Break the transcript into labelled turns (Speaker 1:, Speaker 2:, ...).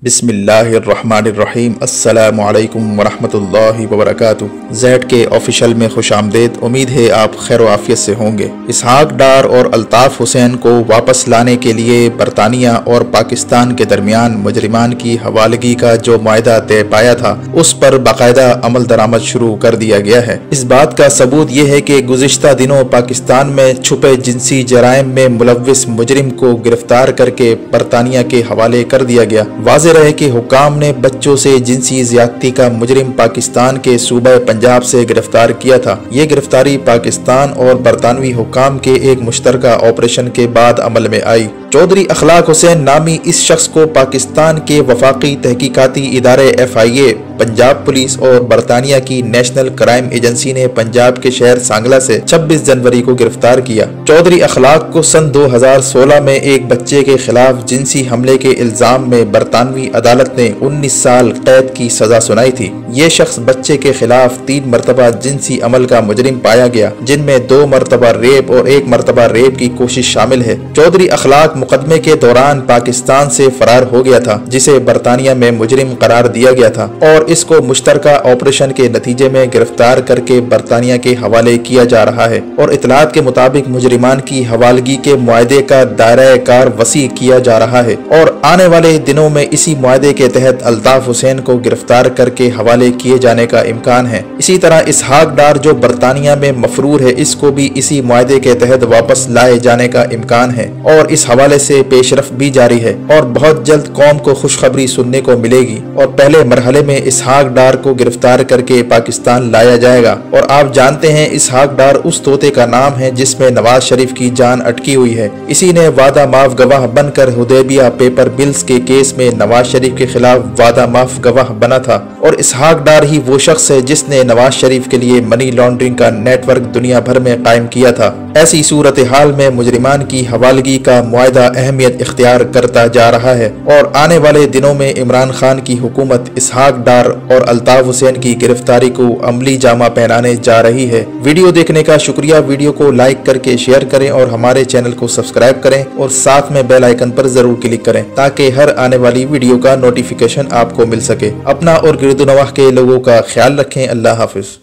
Speaker 1: बिस्मिल्लाहिर्रहमानिर्रहीम। अस्सलाम वालेकुम वरहमतुल्लाहि वबरकातुह। ज़ेड के ऑफिशियल में खुशामदीद। उम्मीद है आप खैर आफियत से होंगे। इसहाक डार और अल्ताफ़ हुसैन को वापस लाने के लिए बरतानिया और पाकिस्तान के दरमियान मुजरिमान की हवालगी का जो मुआहदा तय पाया था, उस पर बाकायदा अमल दरामद शुरू कर दिया गया है। इस बात का सबूत ये है कि गुज़िश्ता दिनों पाकिस्तान में छुपे जिनसी जराइम में मुलव्विस मुजरिम को गिरफ्तार करके बरतानिया के हवाले कर दिया गया। वाज़ेह रहे कि हुकाम ने बच्चों से जिनसी ज्यादती का मुजरिम पाकिस्तान के सूबा पंजाब से गिरफ्तार किया था। ये गिरफ्तारी पाकिस्तान और बरतानवी हुकाम के एक मुश्तरका ऑपरेशन के बाद अमल में आई। चौधरी अखलाक हुसैन नामी इस शख्स को पाकिस्तान के वफाकी तहकीकाती इदारे FIA, पंजाब पुलिस और बरतानिया की नेशनल क्राइम एजेंसी ने पंजाब के शहर सांगला से 26 जनवरी को गिरफ्तार किया। चौधरी अखलाक को सन 2016 में एक बच्चे के खिलाफ जिनसी हमले के इल्जाम में बरतानवी अदालत ने 19 साल कैद की सजा सुनाई थी। ये शख्स बच्चे के खिलाफ 3 मरतबा जिनसी अमल का मुजरिम पाया गया, जिनमें 2 मरतबा रेप और 1 मरतबा रेप की कोशिश शामिल है। चौधरी अखलाक मुकदमे के दौरान पाकिस्तान से फरार हो गया था, जिसे बरतानिया में मुजरिम करार दिया गया था और इसको मुश्तरका ऑपरेशन के नतीजे में गिरफ्तार करके बरतानिया के हवाले किया जा रहा है। और इतलात के मुताबिक मुजरिमान की हवालगी के मुआहदे का दायरा कार वसी किया जा रहा है और आने वाले दिनों में इसी मुआहदे के तहत अल्ताफ हुसैन को गिरफ्तार करके हवाले किए जाने का इम्कान है। इसी तरह इसहाक डार जो बरतानिया में मफरूर है, इसको भी इसी मुआहदे के तहत वापस लाए जाने का इम्कान है और इस हवाले से पेशरफ भी जारी है और बहुत जल्द कौम को खुशखबरी सुनने को मिलेगी और पहले मरहले में इसहाक डार को गिरफ्तार करके पाकिस्तान लाया जाएगा। और आप जानते हैं इसहाक डार उस तोते का नाम है जिसमें नवाज शरीफ की जान अटकी हुई है। इसी ने वादा माफ गवाह बनकर हुदैबिया पेपर बिल्स के केस में नवाज शरीफ के खिलाफ वादा माफ गवाह बना था और इसहाक डार ही वो शख्स है जिसने नवाज शरीफ के लिए मनी लॉन्ड्रिंग का नेटवर्क दुनिया भर में कायम किया था। ऐसी सूरत हाल में मुजरिमान की हवालगी का मुआहदा अहमियत इख्तियार करता जा रहा है और आने वाले दिनों में इमरान खान की हुकूमत इसहाक डार और अल्ताफ हुसैन की गिरफ्तारी को अमली जामा पहनाने जा रही है। वीडियो देखने का शुक्रिया। वीडियो को लाइक करके शेयर करें और हमारे चैनल को सब्सक्राइब करें और साथ में बेल आइकन पर जरूर क्लिक करें ताकि हर आने वाली वीडियो का नोटिफिकेशन आपको मिल सके। अपना और गिरदुनवाह के लोगों का ख्याल रखें। अल्लाह हाफिज।